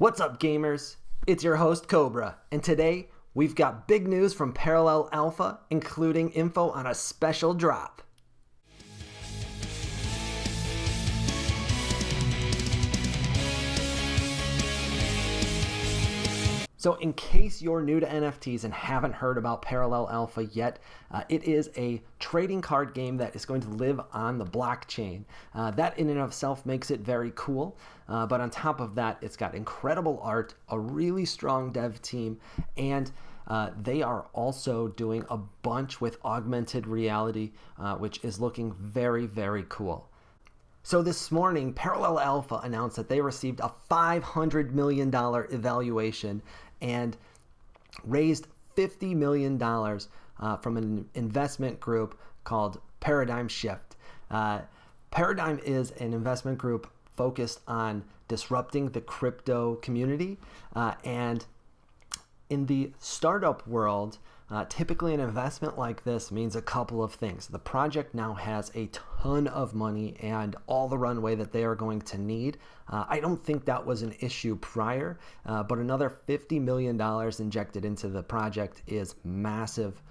What's up, gamers? It's your host, Cobra, and today we've got big news from Parallel Alpha, including info on a special drop. So in case you're new to NFTs and haven't heard about Parallel Alpha yet, it is a trading card game that is going to live on the blockchain. That in and of itself makes it very cool, but on top of that, it's got incredible art, a really strong dev team, and they are also doing a bunch with augmented reality, which is looking very, very cool. So this morning, Parallel Alpha announced that they received a $500 million evaluation and raised $50 million from an investment group called Paradigm Shift. Paradigm is an investment group focused on disrupting the crypto community. And in the startup world, typically an investment like this means a couple of things. The project now has a ton of money and all the runway that they are going to need. I don't think that was an issue prior, but another $50 million injected into the project is massive,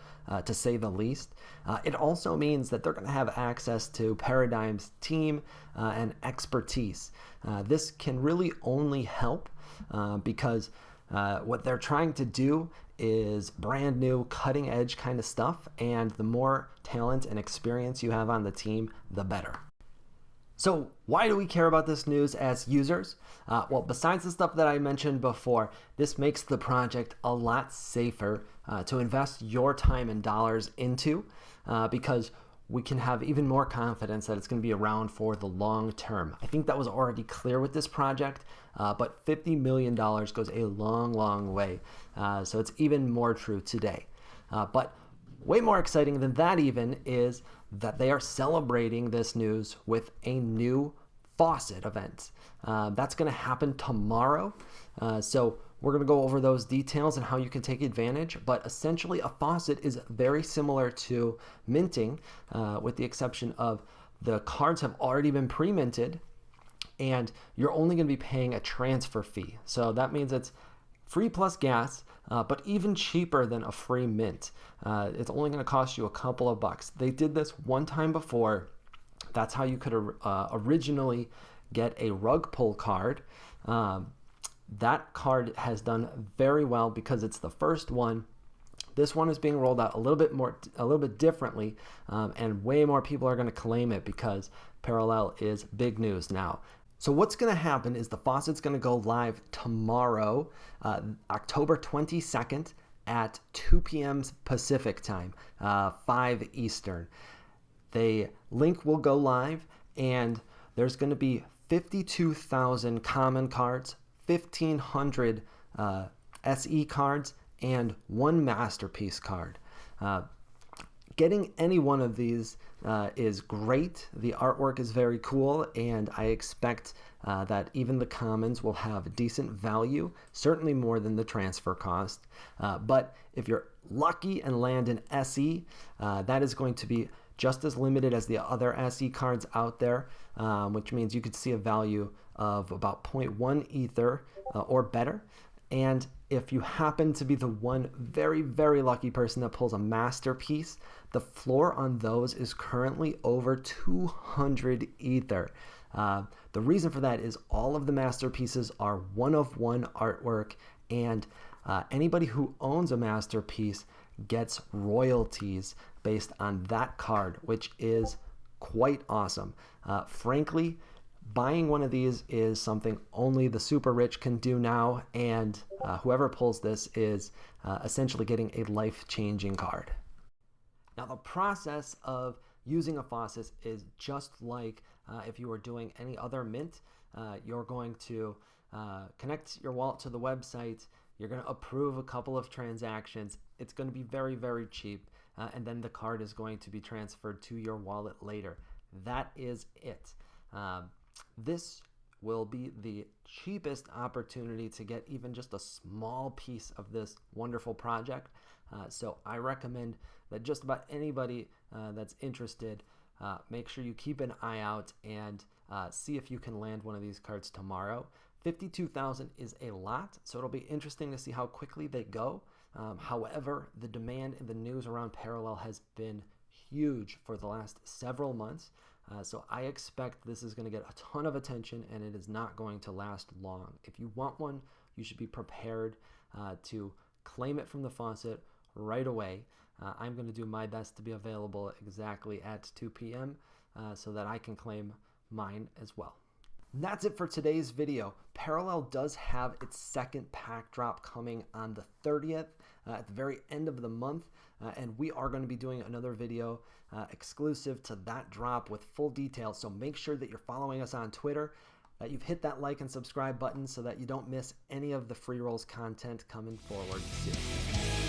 to say the least. It also means that they're going to have access to Paradigm's team and expertise. This can really only help because what they're trying to do is brand new, cutting edge kind of stuff, and the more talent and experience you have on the team, the better. So why do we care about this news as users? Well, besides the stuff that I mentioned before, this makes the project a lot safer to invest your time and dollars into because we can have even more confidence that it's going to be around for the long term. I think that was already clear with this project, but $50 million goes a long, long way. So it's even more true today. But way more exciting than that even is that they are celebrating this news with a new Faucet event. That's going to happen tomorrow. So we're going to go over those details and how you can take advantage, but essentially a faucet is very similar to minting, with the exception of the cards have already been pre-minted and you're only going to be paying a transfer fee. So that means it's free plus gas, but even cheaper than a free mint. It's only going to cost you a couple of bucks. They did this one time before. That's how you could originally get a rug pull card. That card has done very well because it's the first one. This one is being rolled out a little bit differently, and way more people are going to claim it because Parallel is big news now. So what's going to happen is the faucet's going to go live tomorrow, October 22nd at 2 p.m. Pacific time, 5 Eastern. The link will go live, and there's going to be 52,000 common cards, 1,500 SE cards, and one masterpiece card. Getting any one of these is great. The artwork is very cool, and I expect that even the commons will have decent value, certainly more than the transfer cost. But if you're lucky and land an SE, that is going to be just as limited as the other SE cards out there, which means you could see a value of about 0.1 Ether or better. And if you happen to be the one very, very lucky person that pulls a masterpiece, the floor on those is currently over 200 Ether. The reason for that is all of the masterpieces are one-of-one artwork, and anybody who owns a masterpiece gets royalties based on that card, which is quite awesome. Frankly, buying one of these is something only the super rich can do now, and whoever pulls this is essentially getting a life-changing card. Now, the process of using a faucet is just like if you were doing any other mint. You're going to connect your wallet to the website. You're going to approve a couple of transactions. It's going to be very, very cheap, and then the card is going to be transferred to your wallet later. That is it. This will be the cheapest opportunity to get even just a small piece of this wonderful project. So I recommend that just about anybody that's interested, make sure you keep an eye out and see if you can land one of these cards tomorrow. 52,000 is a lot, so it'll be interesting to see how quickly they go. However, the demand and the news around Parallel has been huge for the last several months. So I expect this is going to get a ton of attention, and it is not going to last long. If you want one, you should be prepared to claim it from the faucet right away. I'm going to do my best to be available exactly at 2 p.m. So that I can claim mine as well. And that's it for today's video. Parallel does have its second pack drop coming on the 30th at the very end of the month, and we are going to be doing another video exclusive to that drop with full details. So make sure that you're following us on Twitter, that you've hit that like and subscribe button so that you don't miss any of the Freerolls content coming forward soon.